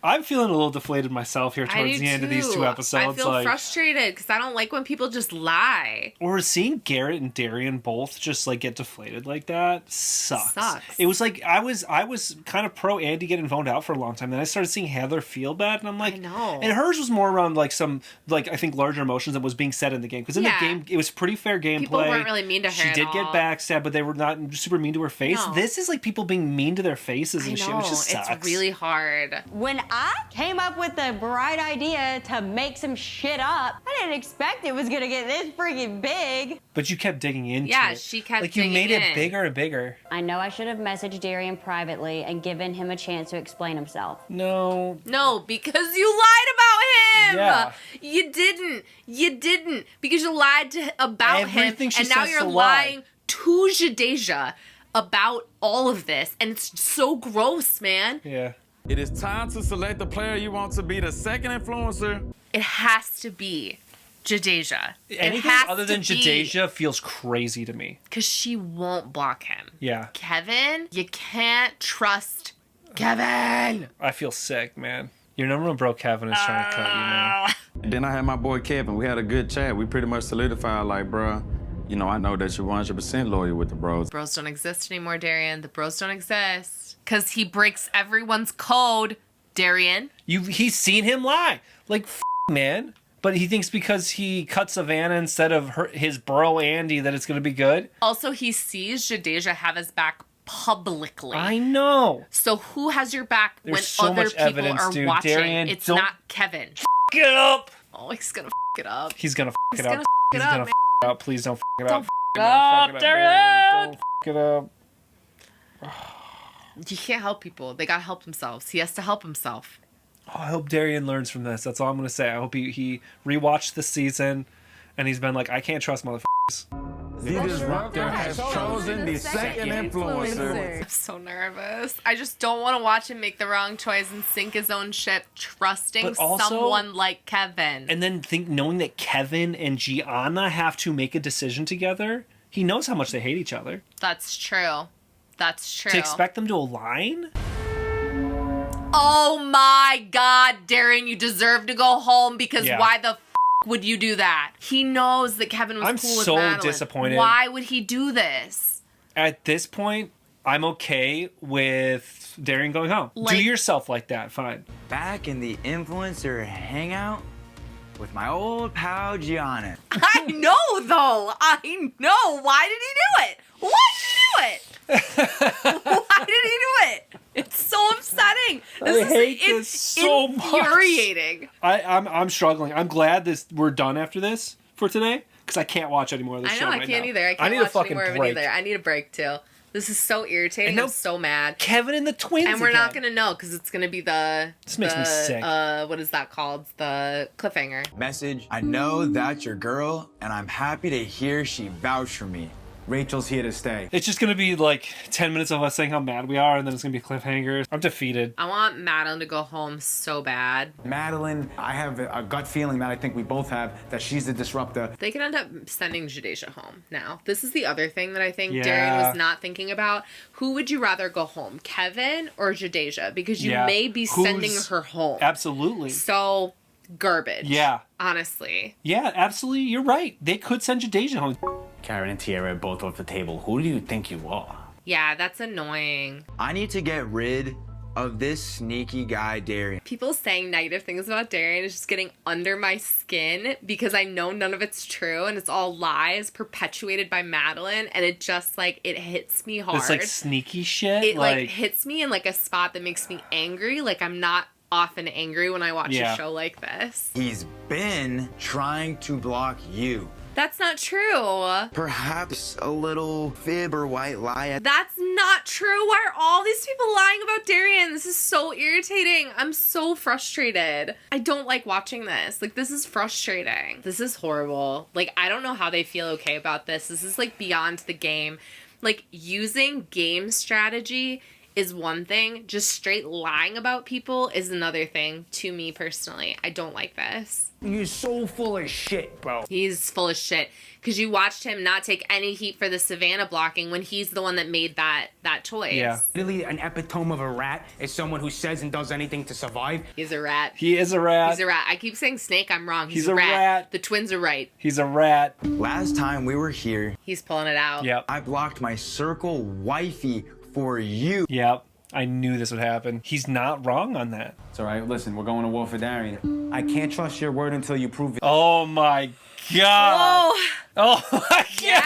B: I'm feeling a little deflated myself here towards the end of these two episodes.
A: I feel frustrated because I don't like when people just lie.
B: Or seeing Garrett and Darian both just like get deflated like that sucks.
A: Sucks.
B: It was like I was kind of pro Andy getting phoned out for a long time. Then I started seeing Heather feel bad, and I'm like,
A: I know.
B: And hers was more around like some I think larger emotions that was being said in the game because in the game it was pretty fair gameplay.
A: People weren't really mean to her.
B: She
A: at
B: did
A: all.
B: get backstabbed, but they were not super mean to her face.
A: No.
B: This is like people being mean to their faces and
A: I
B: shit.
A: know.
B: Which just sucks.
A: It's really hard.
G: When I came up with the bright idea to make some shit up, I didn't expect it was gonna get this freaking big.
B: But you kept digging into it.
A: Yeah, she kept
B: like you
A: digging
B: made it
A: in.
B: bigger and bigger.
G: I know I should have messaged Darian privately and given him a chance to explain himself.
B: No.
A: No, because you lied about him.
B: Yeah.
A: You didn't. Because you lied about
B: Everything
A: him,
B: she
A: and now
B: says
A: you're
B: to lie.
A: lying to Jadeja about all of this, and it's so gross, man.
B: Yeah.
K: It is time to select the player you want to be the second influencer.
A: It has to be Jadeja.
B: Anything other than Jadeja feels crazy to me.
A: Because she won't block him.
B: Yeah.
A: Kevin, you can't trust Kevin.
B: I feel sick, man. Your number one bro Kevin is trying to cut you, man.
K: Then I had my boy Kevin. We had a good chat. We pretty much solidified, like, bruh, you know, I know that you're 100% loyal with the bros.
A: Bros don't exist anymore, Darian. The bros don't exist. Because he breaks everyone's code, Darian.
B: He's seen him lie. Like, man. But he thinks because he cut Savannah instead of his bro Andy that it's going to be good.
A: Also, he sees Jadeja have his back publicly.
B: I know.
A: So who has your back
B: There's
A: when
B: so
A: other
B: much
A: people
B: evidence,
A: are
B: dude.
A: watching?
B: Darian,
A: It's
B: don't
A: not Kevin.
B: Get up.
A: Oh, he's going to it up.
B: He's going to
A: He's
B: it up.
A: gonna f it
B: He's
A: up,
B: going to it up. Please don't it
A: Don't
B: up.
A: f it up, Darian.
B: Don't it up.
A: You can't help people. They got to help themselves. He has to help himself.
B: Oh, I hope Darian learns from this. That's all I'm going to say. I hope he rewatched the season and he's been like, I can't trust motherfuckers.
K: The disruptor has chosen the second influencer.
A: I'm so nervous. I just don't want to watch him make the wrong choice and sink his own ship, trusting
B: But also-
A: someone like Kevin.
B: And then knowing that Kevin and Gianna have to make a decision together, he knows how much they hate each other.
A: That's true. That's true.
B: To expect them to align?
A: Oh my God, Darian, you deserve to go home because
B: Yeah.
A: why the f would you do that? He knows that Kevin was
B: I'm
A: cool with
B: so
A: Madeline.
B: disappointed.
A: Why would he do this?
B: At this point, I'm okay with Darian going home. Do yourself like that, fine.
L: Back in the influencer hangout with my old pal Gianna.
A: I know, though. I know. Why did he do it? Why did he do it? Why did he do it? It's so upsetting.
B: I hate this so much.
A: Infuriating.
B: I'm struggling. I'm glad we're done after this for today because I can't watch any more of this
A: I
B: show
A: know,
B: right
A: I can't
B: now.
A: either. I
B: I
A: can't
B: need a
A: watch
B: fucking
A: any more of it
B: break.
A: either. I need a break, too. This is so irritating. I'm so mad.
B: Kevin and the twins.
A: And we're not going to know because it's going to be
B: This makes me sick.
A: What is that called? The cliffhanger.
L: Message, I know that's your girl, and I'm happy to hear she vouched for me.
J: Rachel's here to stay.
B: It's just gonna be like 10 minutes of us saying how mad we are, and then it's gonna be cliffhangers. I'm defeated.
A: I want Madeline to go home so bad.
J: Madeline, I have a gut feeling that I think we both have, that she's the disruptor.
A: They could end up sending Jadeja home now. This is the other thing that I think Darian was not thinking about. Who would you rather go home, Kevin or Jadeja? Because you may be sending her home.
B: Absolutely.
A: So, garbage.
B: Yeah.
A: Honestly.
B: Yeah, absolutely. You're right. They could send Jadeja home.
J: Karen and Tiara are both off the table. Who do you think you are?
A: Yeah, that's annoying.
L: I need to get rid of this sneaky guy, Darian.
A: People saying negative things about Darian is just getting under my skin because I know none of it's true and it's all lies perpetuated by Madeline, and it just like it hits me hard.
B: It's like sneaky shit.
A: It like hits me in like a spot that makes me angry. Like I'm not often angry when I watch a show like this.
L: He's been trying to block you.
A: That's not true.
L: Perhaps a little fib or white lie.
A: That's not true. Why are all these people lying about Darian? This is so irritating. I'm so frustrated. I don't like watching this. Like, this is frustrating. This is horrible. Like, I don't know how they feel okay about this. This is, like, beyond the game. Like, using game strategy is one thing. Just straight lying about people is another thing to me personally. I don't like this.
J: You're so full of shit, bro.
A: He's full of shit. Because you watched him not take any heat for the Savannah blocking when he's the one that made that choice.
J: Yeah. Really, an epitome of a rat is someone who says and does anything to survive.
A: He's a rat.
B: He is a rat.
A: He's a rat. I keep saying snake. I'm wrong. He's a rat. The twins are right.
B: He's a rat.
L: Last time we were here,
A: he's pulling it out.
B: Yep.
L: I blocked my circle wifey for you.
B: Yep. I knew this would happen. He's not wrong on that.
J: It's all right. Listen, we're going to war for Darian. I can't trust your word until you prove it.
B: Oh my God.
A: Whoa.
B: Oh my God.
A: Yeah.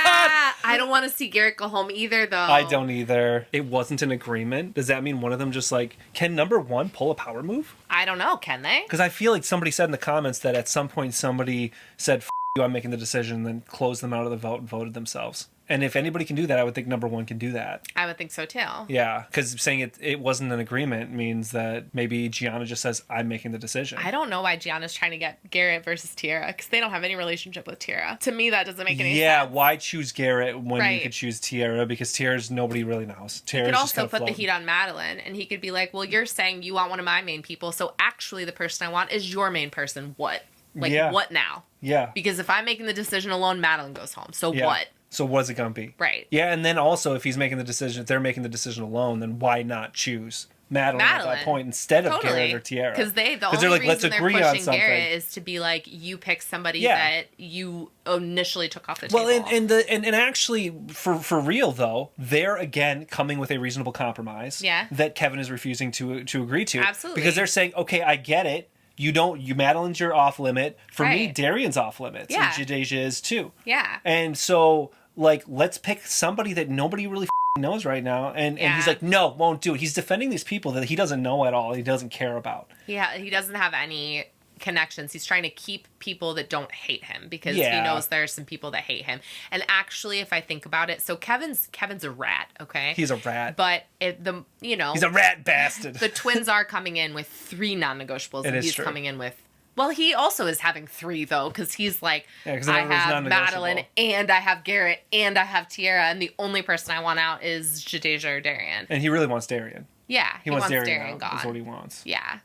A: I don't want to see Garrett go home either, though.
B: I don't either. It wasn't an agreement. Does that mean one of them just like, can number one pull a power move?
A: I don't know. Can they?
B: Because I feel like somebody said in the comments that at some point somebody said, F you, I'm making the decision, and then closed them out of the vote and voted themselves. And if anybody can do that, I would think number one can do that.
A: I would think so too.
B: Yeah, because saying it wasn't an agreement means that maybe Gianna just says, I'm making the decision.
A: I don't know why Gianna's trying to get Garrett versus Tiara, because they don't have any relationship with Tiara. To me, that doesn't make any sense.
B: Yeah, why choose Garrett when you could choose Tiara? Because Tiara's nobody really knows. Tiara's
A: he could
B: just
A: also
B: kind of
A: put
B: floating.
A: the heat on Madeline, and he could be like, well, you're saying you want one of my main people, so actually the person I want is your main person. What? Like, what now?
B: Yeah.
A: Because if I'm making the decision alone, Madeline goes home. So what?
B: So what's it gonna be?
A: Right.
B: Yeah, and then also if he's making the decision, if they're making the decision alone, then why not choose Madeline at that point instead of Garrett or Tiara?
A: Because the only
B: they're like,
A: reason
B: let's
A: they're
B: agree on
A: pushing
B: something.
A: Garrett is to be like, you pick somebody that you initially took off the table.
B: Well, and actually, for real though, they're again coming with a reasonable compromise.
A: Yeah.
B: That Kevin is refusing to agree to.
A: Absolutely.
B: Because they're saying, okay, I get it. You Madeline's your off limit. For me, Darian's off limits.
A: Yeah.
B: And Jadeja is too.
A: Yeah.
B: And so, like, let's pick somebody that nobody really knows right now. And he's like, no, won't do it. He's defending these people that he doesn't know at all. He doesn't care about.
A: Yeah, he doesn't have any connections. He's trying to keep people that don't hate him because he knows there are some people that hate him. And actually, if I think about it, so Kevin's a rat, okay?
B: He's a rat.
A: But he's
B: a rat bastard.
A: The twins are coming in with 3 non-negotiables, and he's coming in with. Well, he also is having 3 though, because he's like, I have Madeline, and I have Garrett, and I have Tiara, and the only person I want out is Jadeja or Darian.
B: And he really wants Darian.
A: Yeah,
B: he wants
A: Darian
B: gone. That's what he wants. Yeah.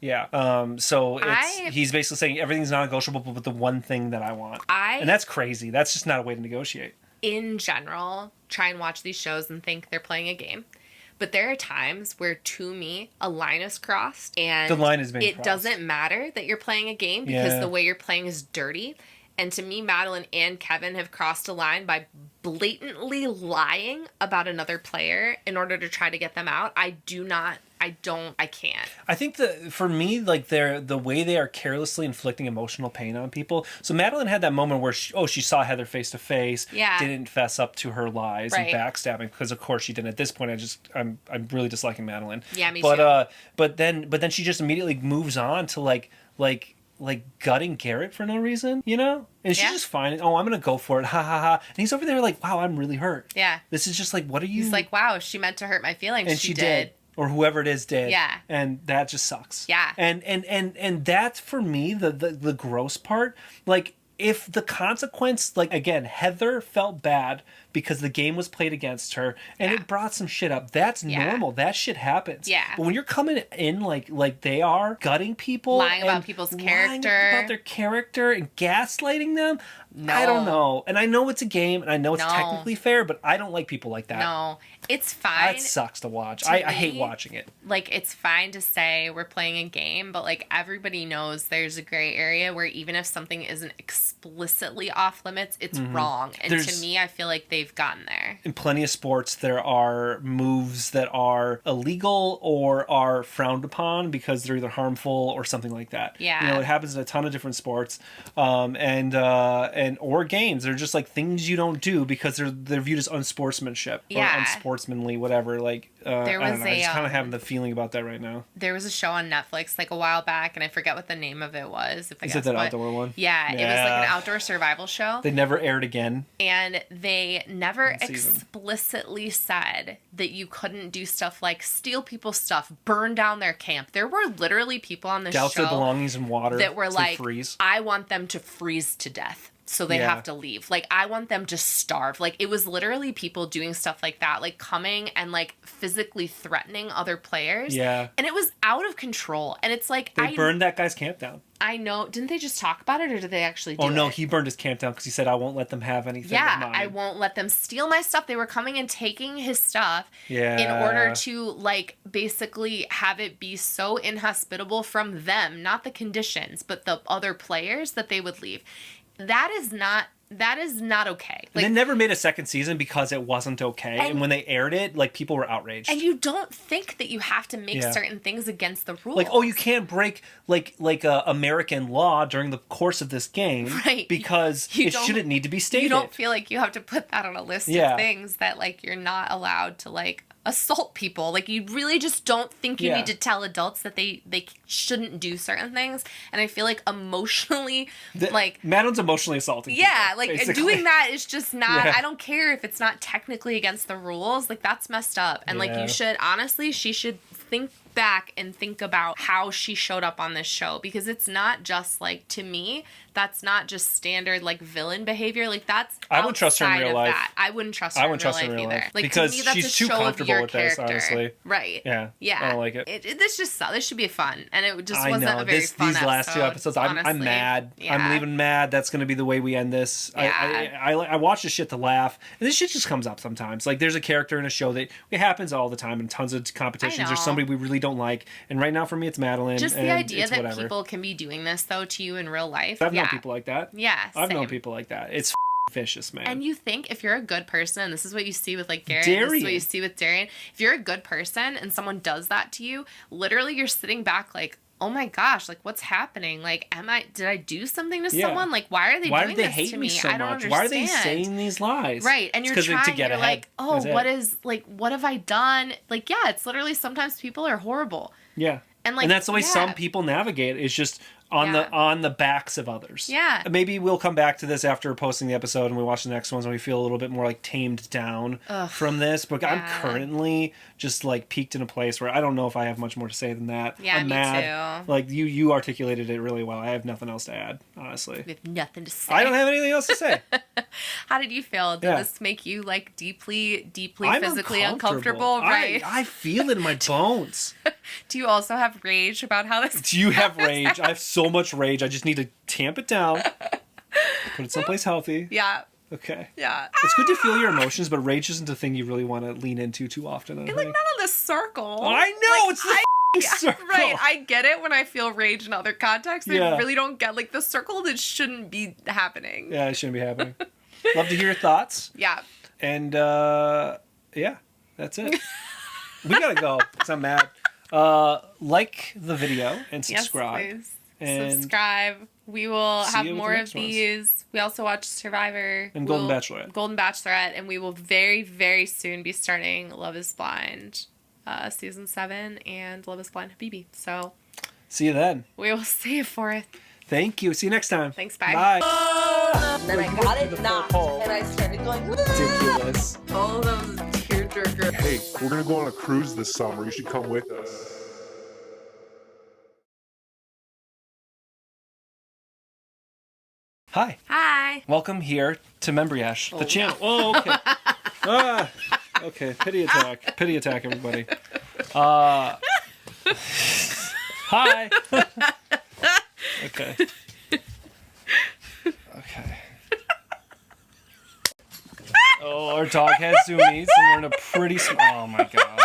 B: So he's basically saying everything's non-negotiable, but the one thing that I want. And that's crazy. That's just not a way to negotiate.
A: In general, try and watch these shows and think they're playing a game. But there are times where, to me, a line is crossed, and
B: the line is being crossed.
A: Doesn't matter that you're playing a game because the way you're playing is dirty. And to me, Madeline and Kevin have crossed a line by blatantly lying about another player in order to try to get them out. I can't.
B: I think for me, like the way they are carelessly inflicting emotional pain on people. So Madeline had that moment where she saw Heather face to face, didn't fess up to her lies and backstabbing, because of course she didn't. At this point, I'm really disliking Madeline.
A: Yeah, me too.
B: But then she just immediately moves on to like like gutting Garrett for no reason, you know? And she's just fine. Oh, I'm gonna go for it. Ha ha ha. And he's over there like, wow, I'm really hurt.
A: Yeah.
B: This is just like, what are you?
A: He's like, wow, she meant to hurt my feelings.
B: And she did. Or whoever it is did.
A: Yeah.
B: And that just sucks.
A: Yeah.
B: And that's for me the gross part. Like, if the consequence, like, again, Heather felt bad because the game was played against her and it brought some shit up. That's normal. That shit happens.
A: Yeah.
B: But when you're coming in like they are, gutting people,
A: lying about people's character,
B: lying about their character and gaslighting them, I don't know. And I know it's a game and I know it's technically fair, but I don't like people like that.
A: No, it's fine.
B: That sucks to watch. I hate watching it.
A: Like, it's fine to say we're playing a game, but like everybody knows there's a gray area where even if something isn't explicitly off limits, it's wrong. And to me, I feel like they've gotten there.
B: In plenty of sports, there are moves that are illegal or are frowned upon because they're either harmful or something like that.
A: Yeah.
B: You know, it happens in a ton of different sports, and or games. They're just like things you don't do because they're viewed as unsportsmanship or unsportsmanly, whatever. Like, I don't know. I just kind of have the feeling about that right now.
A: There was a show on Netflix like a while back, and I forget what the name of it was.
B: Is it that outdoor one?
A: Yeah, it was like an outdoor survival show.
B: They never aired again.
A: And they never explicitly said that you couldn't do stuff like steal people's stuff, burn down their camp. There were literally people on the show
B: douse their belongings in water
A: that were like,
B: freeze.
A: I want them to freeze to death. So they have to leave. Like, I want them to starve. Like, it was literally people doing stuff like that, like coming and like physically threatening other players.
B: Yeah.
A: And it was out of control. And it's like,
B: they burned that guy's camp down.
A: I know. Didn't they just talk about it, or did they actually do it?
B: Oh, no, he burned his camp down because he said, I won't let them have anything of mine.
A: I won't let them steal my stuff. They were coming and taking his stuff in order to, like, basically have it be so inhospitable from them, not the conditions, but the other players that they would leave. That is not okay. Like,
B: they never made a second season because it wasn't okay. And when they aired it, like, people were outraged.
A: And you don't think that you have to make certain things against the rules.
B: Like, oh, you can't break like American law during the course of this game,
A: right?
B: Because it shouldn't need to be stated.
A: You don't feel like you have to put that on a list of things that, like, you're not allowed to, like, assault people. Like, you really just don't think you need to tell adults that they shouldn't do certain things. And I feel like emotionally,
B: Madeline's emotionally assaulting people,
A: like,
B: basically.
A: doing that is just not, I don't care if it's not technically against the rules. Like, that's messed up. And like, you should, honestly, she should think back and think about how she showed up on this show, because it's not just, like, to me, that's not just standard, like, villain behavior. Like, that's
B: I wouldn't trust her in real life.
A: I wouldn't trust her in real life either. Like,
B: because
A: to me, that's
B: she's
A: a
B: too
A: show
B: comfortable
A: of your
B: with
A: character.
B: this, honestly.
A: Right.
B: Yeah. I don't like it.
A: This should be fun, and it just wasn't a very fun
B: these last two episodes, I'm mad.
A: Yeah.
B: I'm leaving mad. That's going to be the way we end this.
A: Yeah.
B: I watch this shit to laugh, and this shit just comes up sometimes. Like, there's a character in a show that it happens all the time in tons of competitions. There's somebody we really don't like, and right now for me it's Madeline.
A: Just the idea that
B: whatever.
A: People can be doing this though to you in real life.
B: I've known people like that.
A: Yeah,
B: I've known people like that. It's vicious, man.
A: And you think if you're a good person, and this is what you see with like Garrett, this is what you see with Darian, if you're a good person and someone does that to you, literally you're sitting back like, oh my gosh, like, what's happening? Like, did I do something to someone? Like, why are they doing this
B: hate
A: to me?
B: So
A: I don't
B: much?
A: understand.
B: Why are they saying these lies?
A: Right. And you're trying, you're like, oh, what have I done? Like, yeah, it's literally sometimes people are horrible.
B: Yeah. And that's the way some people navigate, is just on the backs of others.
A: Yeah.
B: Maybe we'll come back to this after posting the episode and we watch the next ones and we feel a little bit more like tamed down from this. But I'm currently just like peaked in a place where I don't know if I have much more to say than that.
A: Yeah,
B: I'm
A: me
B: mad.
A: too.
B: Like you articulated it really well. I have nothing else to add, honestly.
A: We have nothing to say.
B: I don't have anything else to say.
A: How did you feel? Did this make you like deeply physically uncomfortable? Right.
B: I feel it in my bones.
A: Do you also have rage about how this?
B: Do you have rage? I have so much rage. I just need to tamp it down, put it someplace healthy.
A: Yeah.
B: Okay.
A: Yeah.
B: It's good to feel your emotions, but rage isn't a thing you really want to lean into too often.
A: It's like not in the circle.
B: I know, it's the circle.
A: Right. I get it when I feel rage in other contexts. I really don't get like the circle that shouldn't be happening.
B: Yeah, it shouldn't be happening. Love to hear your thoughts.
A: Yeah.
B: And yeah, that's it. We gotta go because I'm mad. Like the video and subscribe.
A: Yes, please.
B: And
A: subscribe. We will have more of these.
B: Ones.
A: We also watch Survivor
B: and Golden Bachelorette. And we will very, very soon be starting Love is Blind season 7 and Love is Blind Habibi. So see you then.
A: We will see you for it.
B: Thank you. See you next time.
A: Thanks. Bye.
B: Bye.
F: And then I got it knocked, and I started going,
B: Ridiculous.
A: All those tearjerkers.
M: Hey, we're gonna go on a cruise this summer. You should come with us.
B: Hi.
A: Hi.
B: Welcome here to membriash, the channel. Oh, okay. Okay. Pity attack. Pity attack, everybody. Hi. Okay. Okay. Oh, our dog has zoomies, and we're in a pretty. Oh my god.